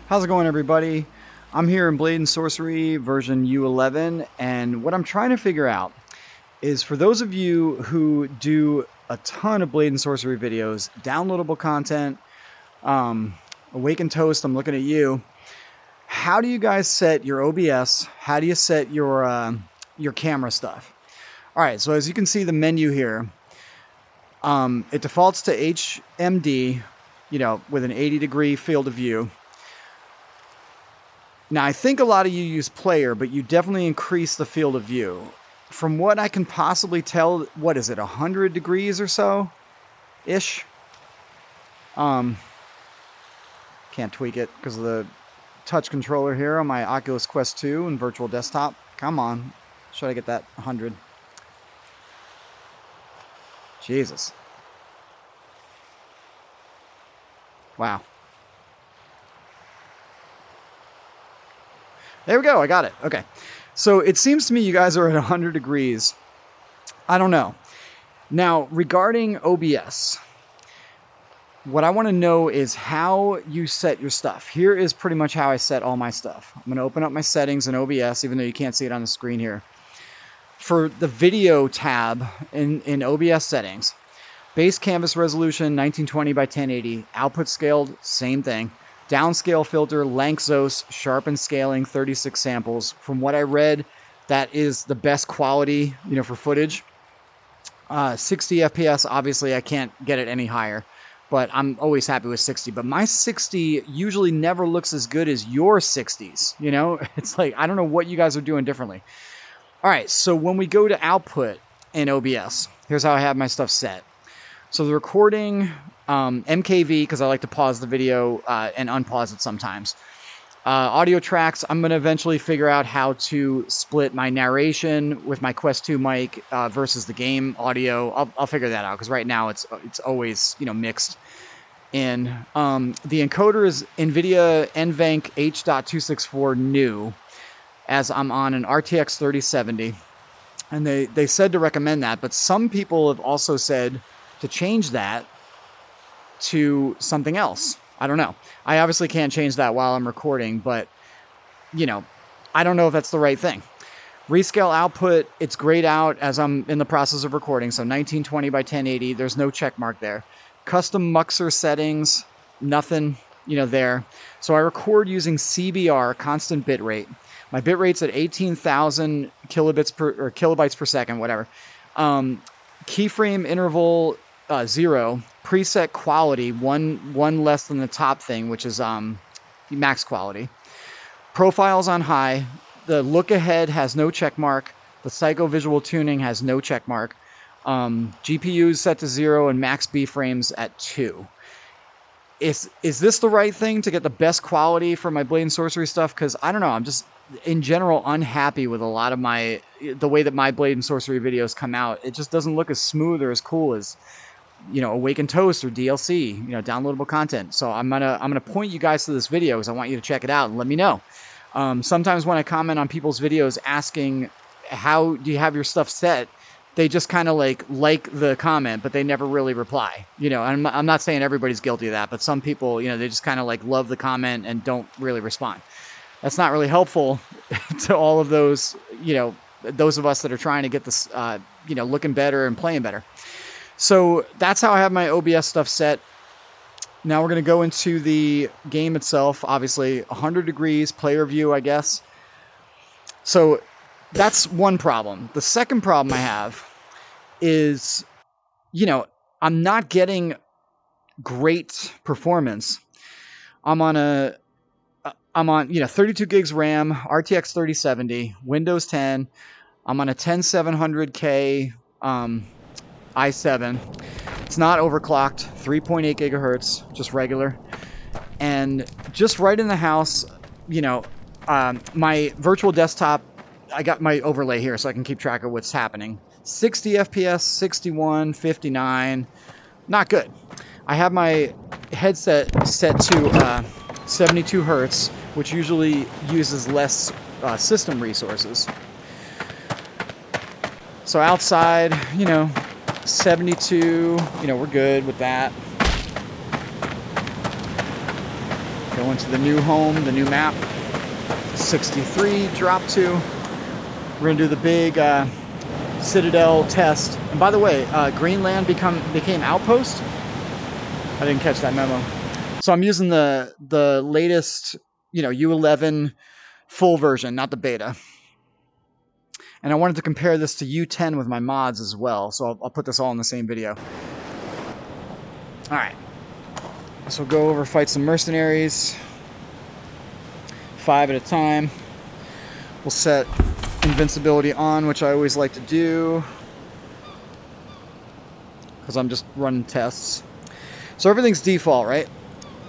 How's it going, everybody? I'm here in Blade and Sorcery version U11, and what I'm trying to figure out is for those of you who do a ton of Blade and Sorcery videos, downloadable content, Awaken Toast, I'm looking at you. How do you guys set your OBS? How do you set your camera stuff? All right, so as you can see the menu here, it defaults to HMD, with an 80-degree field of view. Now, I think a lot of you use player, but you definitely increase the field of view. From what I can possibly tell, what is it, 100 degrees or so? Ish? Can't tweak it because of the touch controller here on my Oculus Quest 2 and virtual desktop. Come on. Should I get that 100? Jesus. Wow. There we go. I got it. Okay. So it seems to me you guys are at 100 degrees. I don't know. Now, regarding OBS, what I want to know is how you set your stuff. Here is pretty much how I set all my stuff. I'm going to open up my settings in OBS, even though you can't see it on the screen here. For the video tab in OBS settings, base canvas resolution 1920 by 1080, output scaled, same thing. Downscale filter, Lanczos, sharpen scaling, 36 samples. From what I read, that is the best quality, for footage. 60 FPS, obviously I can't get it any higher, but I'm always happy with 60. But my 60 usually never looks as good as your 60s, It's like, I don't know what you guys are doing differently. All right, so when we go to output in OBS, here's how I have my stuff set. So the recording, MKV, because I like to pause the video and unpause it sometimes. Audio tracks, I'm going to eventually figure out how to split my narration with my Quest 2 mic versus the game audio. I'll figure that out, because right now it's always, mixed in. The encoder is NVIDIA NVENC H.264 new, as I'm on an RTX 3070. And they said to recommend that, but some people have also said to change that to something else. I don't know. I obviously can't change that while I'm recording, but, I don't know if that's the right thing. Rescale output, it's grayed out as I'm in the process of recording, so 1920 by 1080, there's no check mark there. Custom muxer settings, nothing, there. So I record using CBR, constant bitrate. My bitrate's at 18,000 kilobytes per second, whatever. Keyframe interval 0, preset quality one less than the top thing, which is max quality. Profiles on high. The look ahead has no check mark. The psycho-visual tuning has no check mark. GPU is set to 0 and max B frames at 2. Is this the right thing to get the best quality for my Blade and Sorcery stuff? Because I don't know. I'm just in general unhappy with a lot of the way that my Blade and Sorcery videos come out. It just doesn't look as smooth or as cool as Awaken Toast or DLC, downloadable content. So I'm gonna point you guys to this video because I want you to check it out and let me know. Sometimes when I comment on people's videos asking how do you have your stuff set, they just kind of like the comment, but they never really reply. I'm not saying everybody's guilty of that, but some people, they just kind of love the comment and don't really respond. That's not really helpful to all of those, those of us that are trying to get this, looking better and playing better. So that's how I have my OBS stuff set. Now we're going to go into the game itself. Obviously, 100 degrees, player view, I guess. So that's one problem. The second problem I have is, I'm not getting great performance. I'm on 32 gigs RAM, RTX 3070, Windows 10. I'm on a 10700K i7. It's not overclocked, 3.8 gigahertz, just regular. And just right in the house, my virtual desktop, I got my overlay here so I can keep track of what's happening. 60 FPS, 61, 59, not good. I have my headset set to 72 hertz, which usually uses less system resources. So outside, 72, we're good with that. Go into the new home, the new map. 63 drop to. We're going to do the big Citadel test. And by the way, Greenland became outpost. I didn't catch that memo. So I'm using the latest, U11 full version, not the beta. And I wanted to compare this to U10 with my mods as well. So I'll put this all in the same video. All right. So we'll go over, fight some mercenaries. 5 at a time. We'll set invincibility on, which I always like to do, because I'm just running tests. So everything's default, right?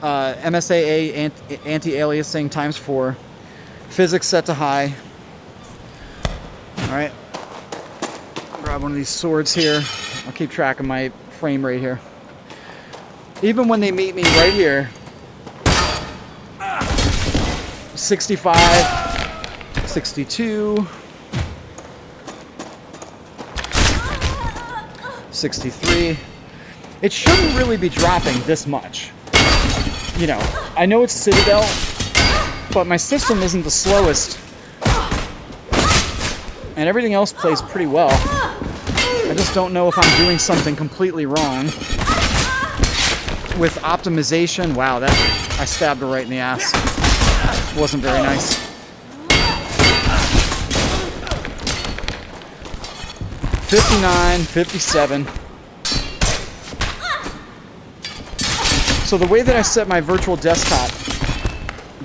MSAA anti-aliasing ×4. Physics set to high. Alright. Grab one of these swords here. I'll keep track of my frame rate here. Even when they meet me right here, 65, 62, 63. It shouldn't really be dropping this much. I know it's Citadel, but my system isn't the slowest. And everything else plays pretty well. I just don't know if I'm doing something completely wrong with optimization. Wow, I stabbed her right in the ass. Wasn't very nice. $59, $57. So the way that I set my virtual desktop,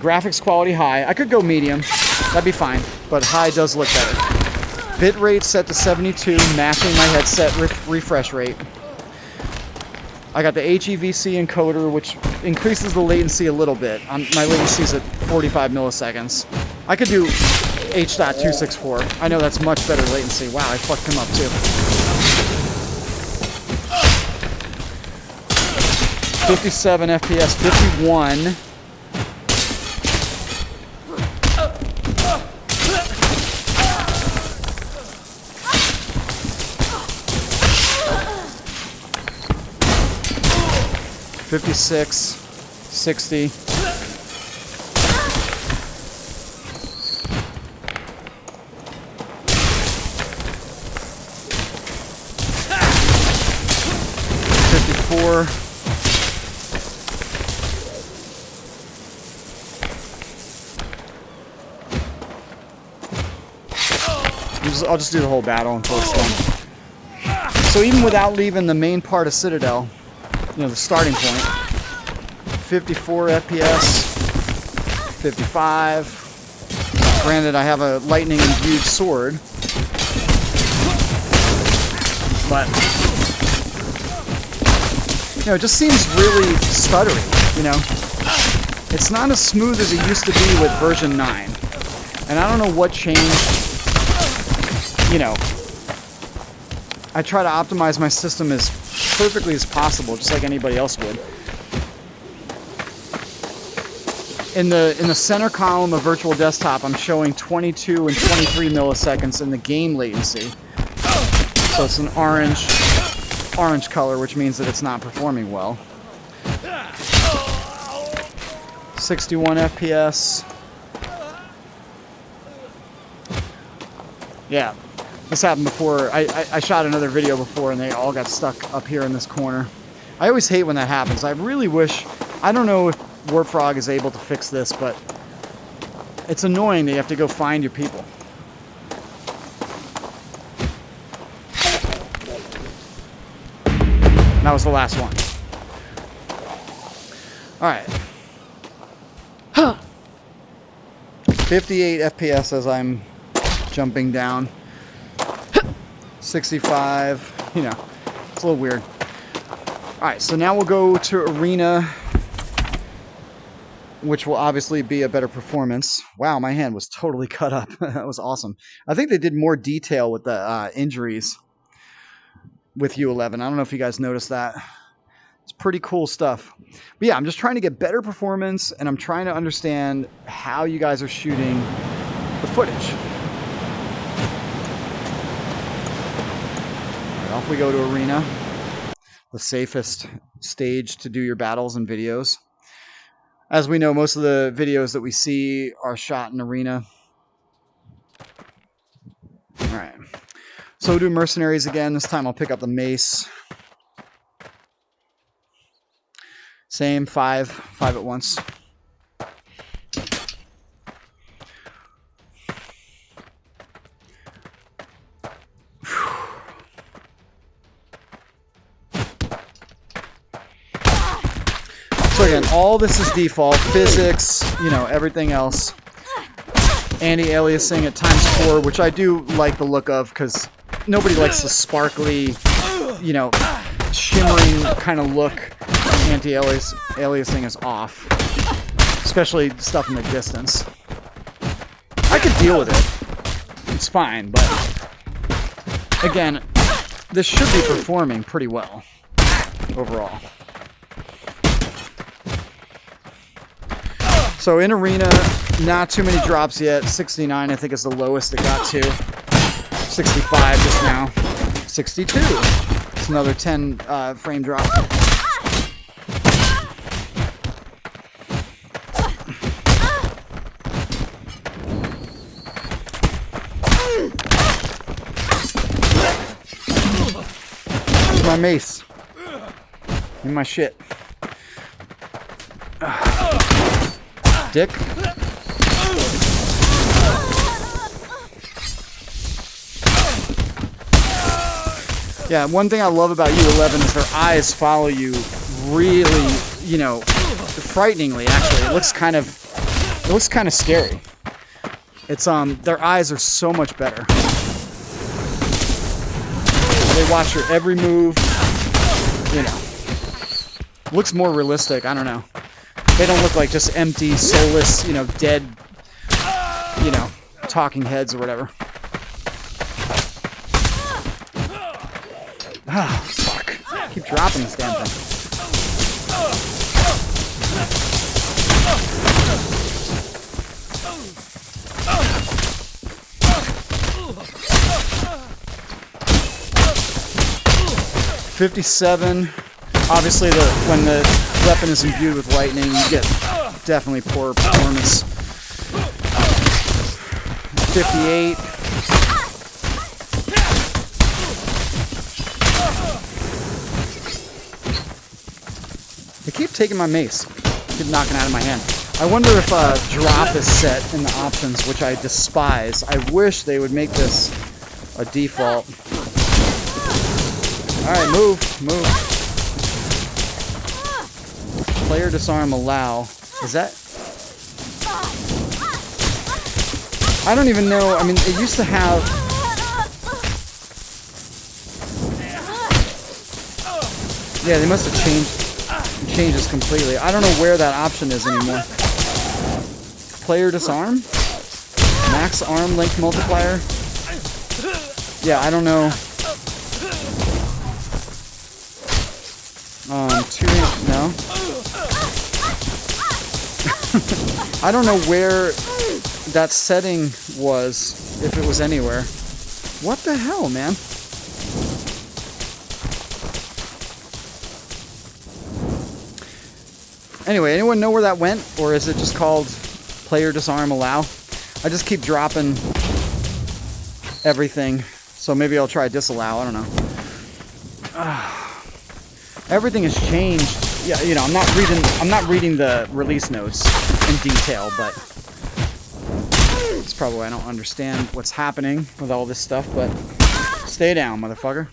graphics quality high. I could go medium, that'd be fine, but high does look better. Bitrate set to 72, matching my headset refresh rate. I got the HEVC encoder, which increases the latency a little bit. My latency is at 45 milliseconds. I could do H.264. I know that's much better latency. Wow, I fucked him up too. 57 FPS, 51. $56, 60. $54. I'll just do the whole battle until it's done. So even without leaving the main part of Citadel, the starting point, 54 FPS, 55. Granted, I have a lightning imbued sword, but it just seems really stuttery. It's not as smooth as it used to be with version 9, and I don't know what changed. I try to optimize my system as perfectly as possible, just like anybody else would. In the center column of virtual desktop, I'm showing 22 and 23 milliseconds in the game latency. So it's an orange color, which means that it's not performing well. 61 FPS. Yeah. This happened before. I shot another video before and they all got stuck up here in this corner. I always hate when that happens. I really wish... I don't know if Warpfrog is able to fix this, but it's annoying that you have to go find your people. That was the last one. Alright. 58 FPS as I'm jumping down. 65, it's a little weird. Alright, so now we'll go to Arena, which will obviously be a better performance. Wow, my hand was totally cut up. That was awesome. I think they did more detail with the injuries with U11. I don't know if you guys noticed that. It's pretty cool stuff. But yeah, I'm just trying to get better performance, and I'm trying to understand how you guys are shooting the footage. Off we go to Arena, the safest stage to do your battles and videos. As we know, most of the videos that we see are shot in arena. Alright. So we'll do mercenaries again. This time I'll pick up the mace. Same, 5 at once. So again, all this is default. Physics, you know, everything else. Anti-aliasing at ×4, which I do like the look of, because nobody likes the sparkly, you know, shimmering kind of look. Anti-aliasing is off. Especially stuff in the distance. I could deal with it. It's fine, but again, this should be performing pretty well overall. So in arena, not too many drops yet. 69 I think is the lowest it got to. 65 just now. 62. It's another 10 frame drop. My mace. Give me my shit. Dick. Yeah, one thing I love about U11 is their eyes follow you really, you know, frighteningly actually. It looks kind of scary. It's their eyes are so much better. They watch your every move, you know. Looks more realistic, I don't know. They don't look like just empty, soulless, you know, dead, you know, talking heads or whatever. Ah, fuck. Keep dropping this damn thing. $57. Obviously, when the weapon is imbued with lightning, you get definitely poor performance. 58. They keep taking my mace. Keep knocking it out of my hand. I wonder if drop is set in the options, which I despise. I wish they would make this a default. Alright, move. Player disarm allow. Is that? I don't even know. I mean, it used to have. Yeah, they must have changed this completely. I don't know where that option is anymore. Player disarm? Max arm length multiplier? Yeah, I don't know. 2, no. I don't know where that setting was, if it was anywhere. What the hell, man? Anyway, anyone know where that went? Or is it just called player disarm allow? I just keep dropping everything. So maybe I'll try disallow, I don't know. Everything has changed. Yeah, you know, I'm not reading the release notes in detail, but it's probably why I don't understand what's happening with all this stuff, but stay down, motherfucker.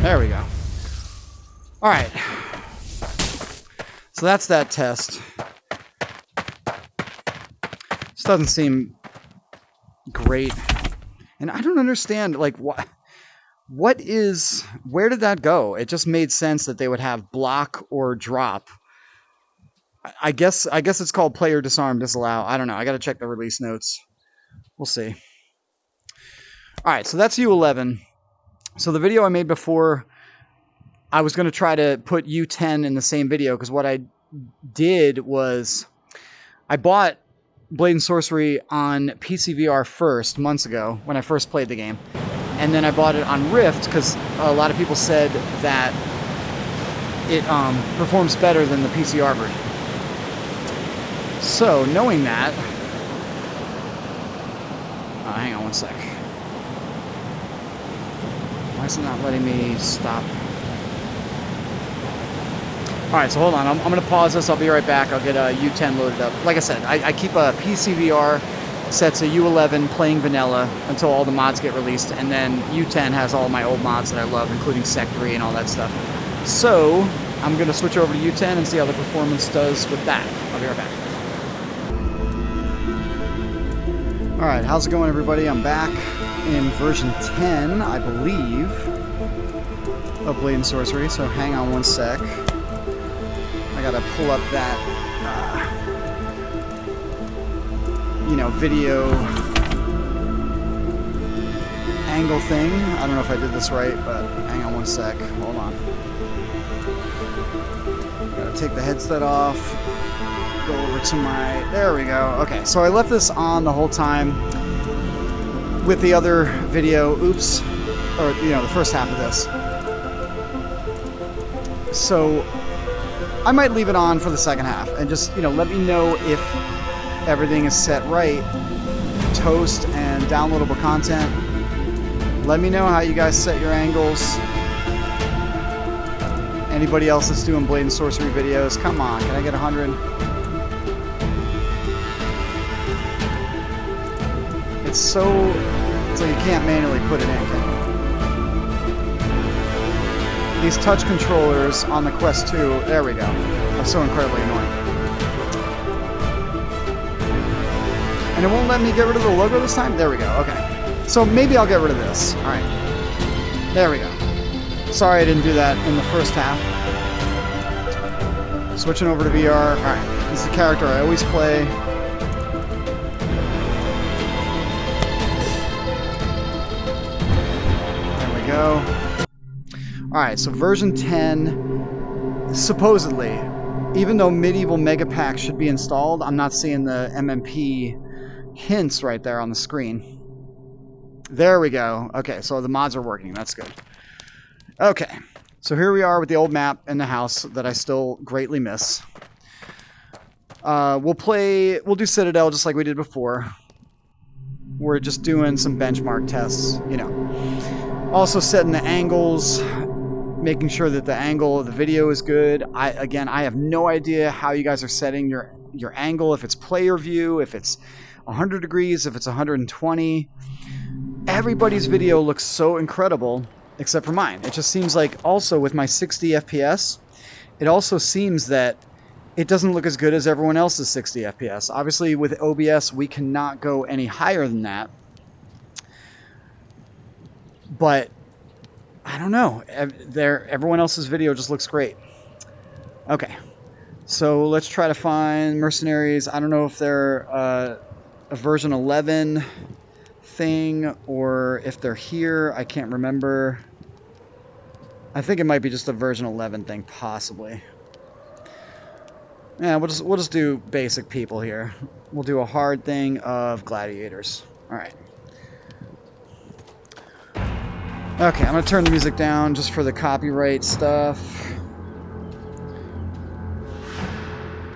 There we go. Alright. So that's that test. This doesn't seem great. And I don't understand, like, where did that go? It just made sense that they would have block or drop. I guess it's called player disarm disallow. I don't know. I gotta check the release notes. We'll see. Alright, so that's U11. So the video I made before, I was going to try to put U10 in the same video, because what I did was I bought Blade and Sorcery on PCVR first, months ago, when I first played the game. And then I bought it on Rift, because a lot of people said that it performs better than the PCVR version. So, knowing that... hang on one sec. Why is it not letting me stop? Alright, so hold on. I'm going to pause this. I'll be right back. I'll get a U10 loaded up. Like I said, I keep a PCVR set to U11 playing vanilla until all the mods get released, and then U10 has all my old mods that I love, including Sec 3 and all that stuff. So, I'm going to switch over to U10 and see how the performance does with that. I'll be right back. Alright, how's it going, everybody? I'm back in version 10, I believe, of Blade and Sorcery, so hang on one sec. I gotta pull up that, video angle thing. I don't know if I did this right, but hang on one sec. Hold on. Gotta take the headset off. Go over to my... There we go. Okay, so I left this on the whole time with the other video. Oops. Or, the first half of this. So I might leave it on for the second half and just, let me know if everything is set right. Toast and downloadable content. Let me know how you guys set your angles. Anybody else that's doing Blade and Sorcery videos, come on, can I get 100? It's like you can't manually put it in, can you? These touch controllers on the Quest 2, there we go, are so incredibly annoying. And it won't let me get rid of the logo this time? There we go, okay. So maybe I'll get rid of this. Alright. There we go. Sorry I didn't do that in the first half. Switching over to VR. Alright, this is the character I always play. There we go. Alright, so version 10, supposedly, even though Medieval Mega Pack should be installed, I'm not seeing the MMP hints right there on the screen. There we go. Okay, so the mods are working. That's good. Okay, so here we are with the old map in the house that I still greatly miss. We'll do Citadel just like we did before. We're just doing some benchmark tests, Also setting the angles, making sure that the angle of the video is good. I have no idea how you guys are setting your angle, if it's player view, if it's 100 degrees, if it's 120. Everybody's video looks so incredible, except for mine. It just seems like, also with my 60 FPS, it also seems that it doesn't look as good as everyone else's 60 FPS. Obviously, with OBS, we cannot go any higher than that. But, I don't know. Everyone else's video just looks great. Okay. So, let's try to find Mercenaries. I don't know if they're a version 11... thing or if they're here. I can't remember. I think it might be just a version 11 thing, possibly. Yeah, we'll just do basic people here. We'll do a hard thing of gladiators. Alright. Okay, I'm gonna turn the music down just for the copyright stuff.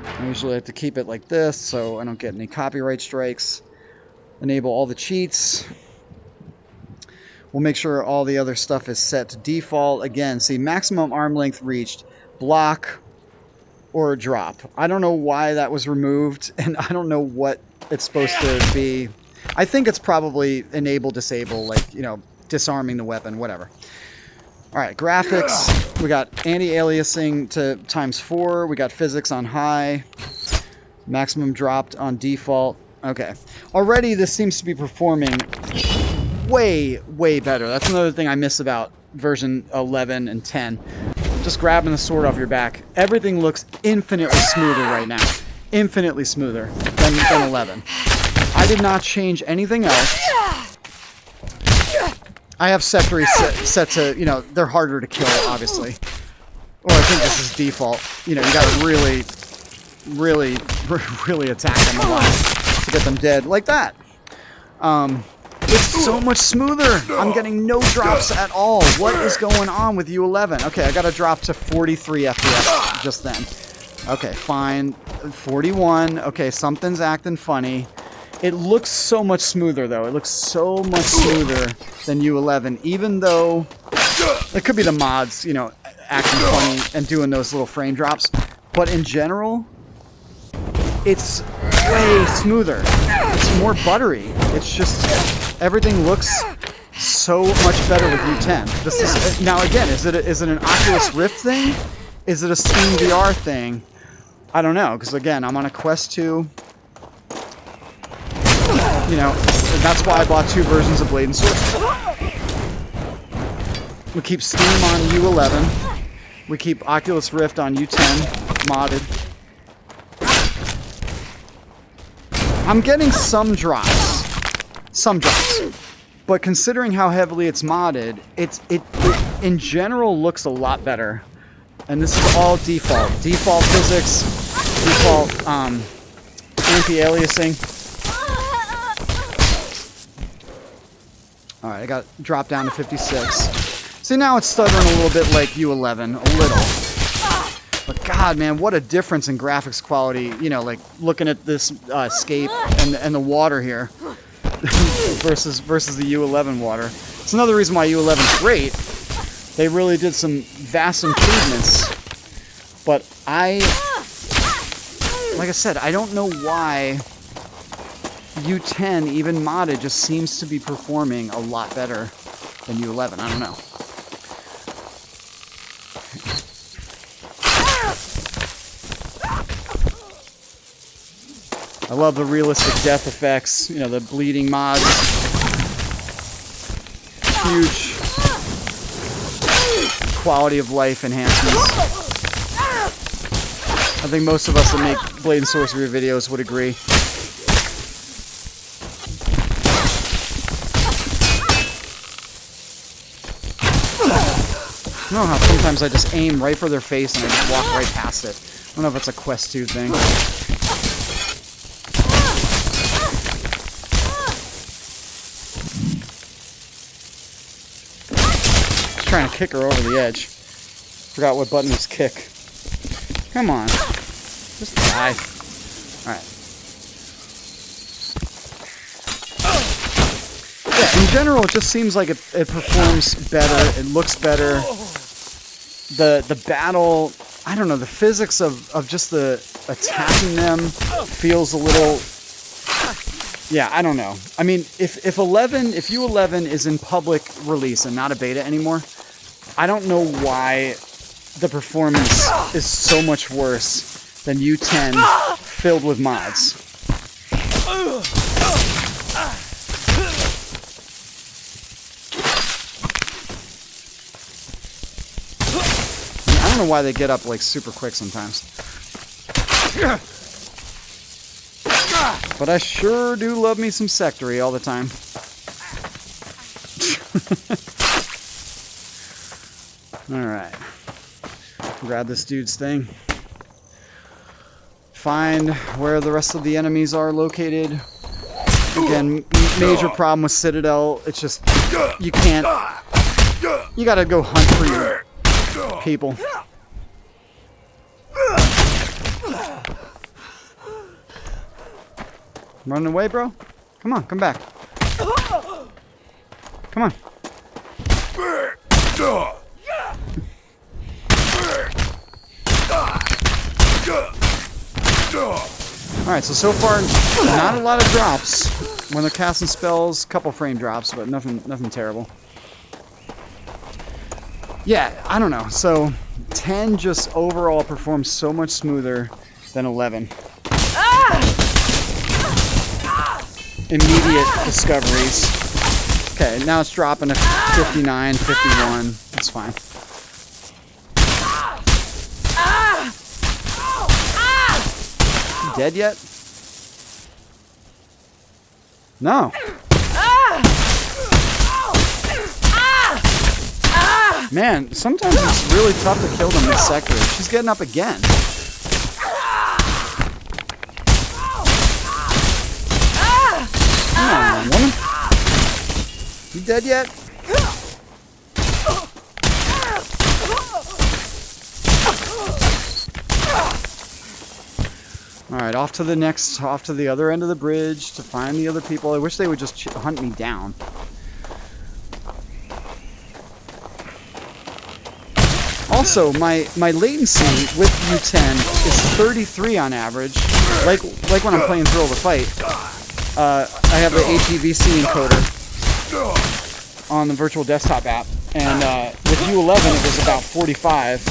I usually have to keep it like this so I don't get any copyright strikes. Enable all the cheats. We'll make sure all the other stuff is set to default. Again, see, maximum arm length reached, block, or drop. I don't know why that was removed, and I don't know what it's supposed to be. I think it's probably enable, disable, like, disarming the weapon, whatever. Alright, graphics. We got anti-aliasing to ×4. We got physics on high. Maximum dropped on default. Okay. Already this seems to be performing way, way better. That's another thing I miss about version 11 and 10. Just grabbing the sword off your back. Everything looks infinitely smoother right now. Infinitely smoother than 11. I did not change anything else. I have sectories set to, they're harder to kill, obviously. Or I think this is default. You gotta really attack them a lot. get them dead like that. It's so much smoother. I'm getting no drops at all. What is going on with U11? Okay, I got to drop to 43 FPS just then. Okay, fine. 41. Okay, something's acting funny. It looks so much smoother, though. It looks so much smoother than U11, even though it could be the mods, you know, acting funny and doing those little frame drops. But in general, it's way smoother. It's more buttery. It's just, everything looks so much better with U10. This is, now again, is it an Oculus Rift thing? Is it a Steam VR thing? I don't know, because again, I'm on a Quest 2. You know, that's why I bought 2 versions of Blade and Sorcery. We keep Steam on U11. We keep Oculus Rift on U10, modded. I'm getting some drops. Some drops. But considering how heavily it's modded, it in general looks a lot better. And this is all default. Default physics, default anti-aliasing. Alright, I got dropped down to 56. See, now it's stuttering a little bit like U11. A little. But god, man, what a difference in graphics quality. You know, like, looking at this scape and the water here. versus the U11 water. It's another reason why U11 is great. They really did some vast improvements. But like I said, I don't know why U10, even modded, just seems to be performing a lot better than U11. I don't know. I love the realistic death effects, you know, the bleeding mods. Huge quality of life enhancements. I think most of us that make Blade and Sorcery videos would agree. I don't know how sometimes I just aim right for their face and I just walk right past it. I don't know if it's a Quest 2 thing. Trying to kick her over the edge. Forgot what button was kick. Come on. Just die. Alright. Yeah, in general, it just seems like it performs better. It looks better. The battle, I don't know, the physics of just the attacking them feels a little... Yeah, I don't know. I mean, if U11 is in public release and not a beta anymore, I don't know why the performance is so much worse than U10 filled with mods. I don't know why they get up like super quick sometimes. But I sure do love me some Sectory all the time. Alright. Grab this dude's thing. Find where the rest of the enemies are located. Again, major problem with Citadel. It's just, you can't... You gotta go hunt for your people. Running away, bro? Come on, come back. Come on. Alright, so far, not a lot of drops when they're casting spells. Couple frame drops, but nothing terrible. Yeah, I don't know. So, 10 just overall performs so much smoother than 11. Immediate discoveries. Okay, now it's dropping to 59, 51. That's fine. Dead yet? No. Man, sometimes it's really tough to kill them in this sector. She's getting up again. dead yet? Alright, off to the other end of the bridge to find the other people. I wish they would just hunt me down. Also, my latency with U10 is 33 on average, like when I'm playing Thrill the Fight. I have the HEVC encoder on the virtual desktop app, and with U11 it was about 45.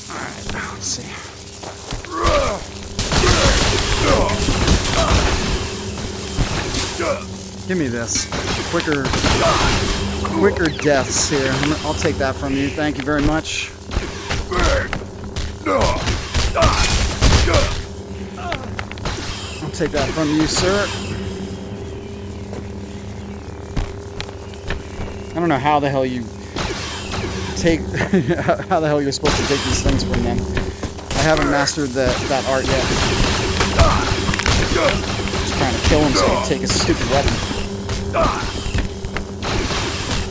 Alright, let's see. Give me this. Quicker deaths here. I'll take that from you. Thank you very much. I'll take that from you, sir. I don't know how the hell you take how the hell you're supposed to take these things from them. I haven't mastered that art yet. Just trying to kill him so I can take his stupid weapon.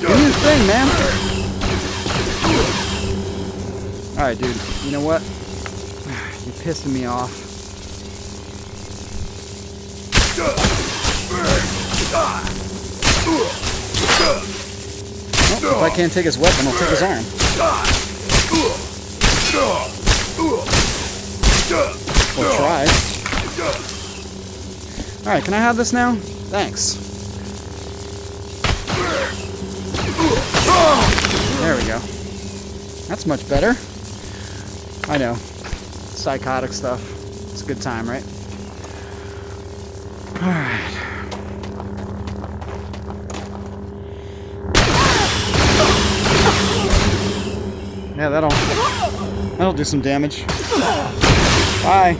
Give me the thing, man. Alright, dude. You know what? You're pissing me off. Well, if I can't take his weapon, I'll take his arm. We'll try. Alright, can I have this now? Thanks. There we go. That's much better. I know. Psychotic stuff. It's a good time, right? Alright. Yeah, that'll do some damage. Bye.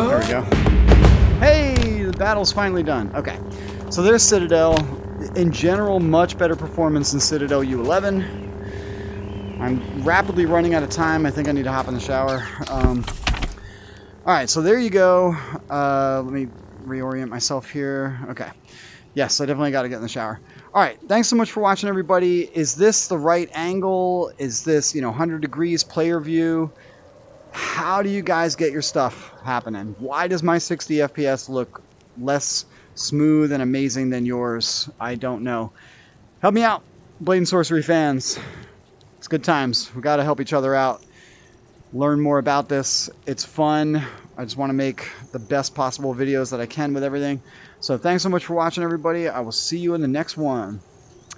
There we go. Hey, the battle's finally done. Okay, so there's Citadel. In general, much better performance than Citadel U11. I'm rapidly running out of time. I think I need to hop in the shower. Alright, so there you go. Let me reorient myself here. Okay. Yes, I definitely got to get in the shower. Alright, thanks so much for watching, everybody. Is this the right angle? Is this, 100 degrees player view? How do you guys get your stuff happening? Why does my 60 FPS look less smooth and amazing than yours? I don't know. Help me out, Blade and Sorcery fans. It's good times. We got to help each other out. Learn more about this. It's fun. I just want to make the best possible videos that I can with everything. So thanks so much for watching, everybody. I will see you in the next one.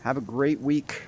Have a great week.